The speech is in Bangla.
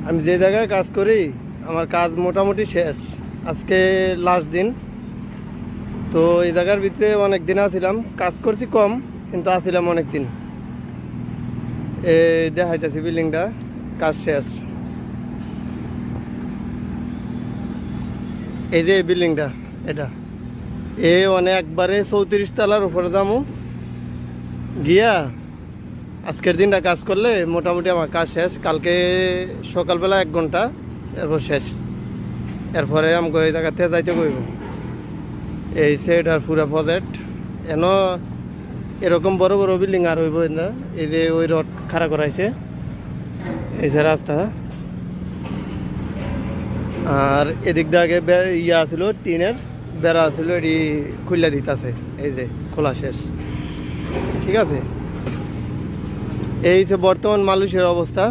আমি যে জায়গায় কাজ করি আমার কাজ মোটামুটি শেষ। আজকে লাস্ট দিন। তো এই জায়গার ভিতরে অনেক দিন আসছিলাম, কাজ করছি কম কিন্তু আসছিলাম অনেক দিন। এই দেখাইতেছি বিল্ডিংটা, কাজ শেষ। এই যে বিল্ডিংটা, এটা একবারে 34 তলার উপরে যাবো গিয়া আজকের দিনটা কাজ করলে মোটামুটি আমার কাজ শেষ। কালকে সকালবেলা 1 ঘন্টা, এরপর শেষ। এরপরে আমাকে এই জায়গাতে যাইতে কইব। এই সেট আর পুরা প্রজেক্ট এন এরকম বড় বড় বিল্ডিং আর হইব না। এই যে ওই রড খাড়া করাইছে, এই যে রাস্তা। আর এদিক দিয়ে আগে ইয়া ছিল, টিনের বেড়া ছিল, এটি খুললা দিতেছে। এই যে খোলা শেষ, ঠিক আছে। এই যে বর্তমান মালয়েশিয়ার অবস্থা।